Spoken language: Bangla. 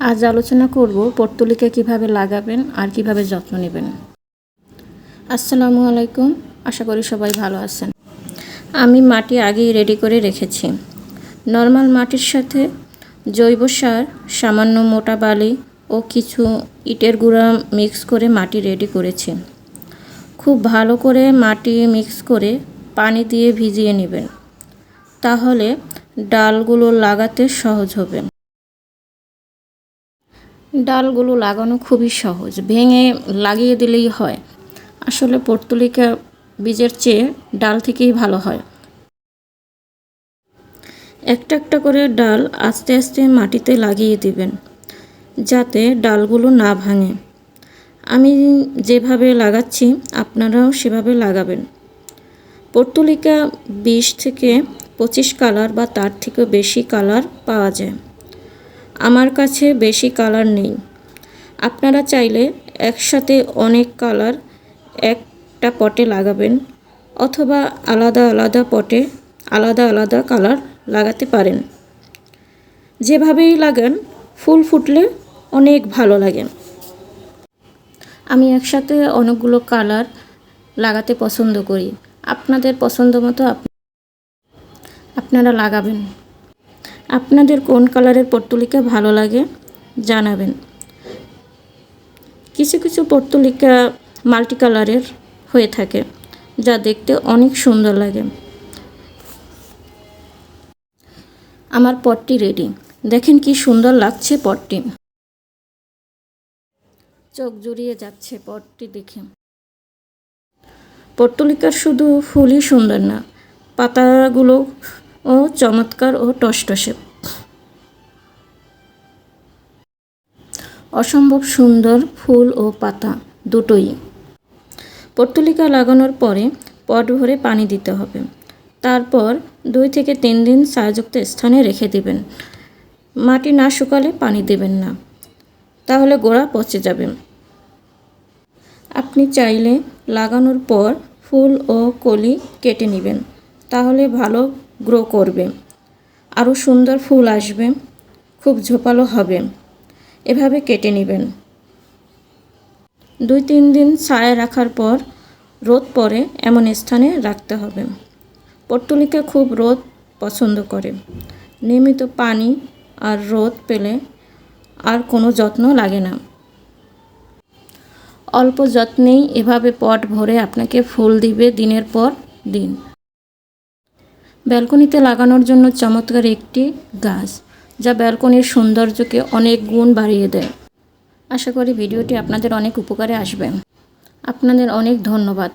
আজ আলোচনা করব পর্তুলিকা কিভাবে লাগাবেন আর কিভাবে যত্ন নেবেন। আসসালামু আলাইকুম, আশা করি সবাই ভালো আছেন। আমি মাটি আগেই রেডি করে রেখেছি। নর্মাল মাটির সাথে জৈব সার, সামান্য মোটা বালি ও কিছু ইটের গুঁড়া মিক্স করে মাটি রেডি করেছি। খুব ভালো করে মাটি মিক্স করে পানি দিয়ে ভিজিয়ে নেবেন, তাহলে ডালগুলো লাগাতে সহজ হবে। ডালগুলো লাগানো খুবই সহজ, ভেঙে লাগিয়ে দিলেই হয়। আসলে পর্তুলিকা বীজের চেয়ে ডাল থেকেই ভালো হয়। একটা একটা করে ডাল আস্তে আস্তে মাটিতে লাগিয়ে দিবেন, যাতে ডালগুলো না ভাঙে। আমি যেভাবে লাগাচ্ছি আপনারাও সেভাবে লাগাবেন। পর্তুলিকা 20 থেকে 25 কালার বা তার থেকেও বেশি কালার পাওয়া যায়। আমার কাছে বেশি কালার নেই। আপনারা চাইলে একসাথে অনেক কালার একটা পটে লাগাবেন, অথবা আলাদা আলাদা পটে আলাদা আলাদা কালার লাগাতে পারেন। যেভাবেই লাগান, ফুল ফুটলে অনেক ভালো লাগে। আমি একসাথে অনেকগুলো কালার লাগাতে পছন্দ করি। আপনাদের পছন্দ মতো আপনারা লাগাবেন। আপনাদের কোন কালারের পর্তুলিকা ভালো লাগে জানাবেন। কিছু কিছু পর্তুলিকা মাল্টি কালারের হয়ে থাকে, যা দেখতে অনেক সুন্দর লাগে। আমার পটটি রেডি, দেখেন কি সুন্দর লাগছে পটটি। চোখ জুড়িয়ে যাচ্ছে পটটি দেখে। পর্তুলিকার শুধু ফুলই সুন্দর না, পাতাগুলো ও চমৎকার ও টসটসে। অসম্ভব সুন্দর ফুল ও পাতা দুটোই। পর্তুলিকা লাগানোর পরে পট ভরে পানি দিতে হবে। তারপর 2 থেকে 3 দিন ছায়াযুক্ত স্থানে রেখে দেবেন। মাটি না শুকালে পানি দেবেন না, তাহলে গোড়া পচে যাবে। আপনি চাইলে লাগানোর পর ফুল ও কলি কেটে নেবেন, তাহলে ভালো গ্রো করবে, আরও সুন্দর ফুল আসবে, খুব ঝোপালো হবে। এভাবে কেটে নেবেন। 2-3 দিন ছায়া রাখার পর রোদ পড়ে এমন স্থানে রাখতে হবে। পর্তুলিকা খুব রোদ পছন্দ করে। নিয়মিত পানি আর রোদ পেলে আর কোনো যত্ন লাগে না। অল্প যত্নেই এভাবে পট ভরে আপনাকে ফুল দিবে দিনের পর দিন। ব্যালকনিতে লাগানোর জন্য চমৎকার একটি গাছ, যা ব্যালকনির সৌন্দর্যকে অনেক গুণ বাড়িয়ে দেয়। আশা করি ভিডিওটি আপনাদের অনেক উপকারে আসবে। আপনাদের অনেক ধন্যবাদ।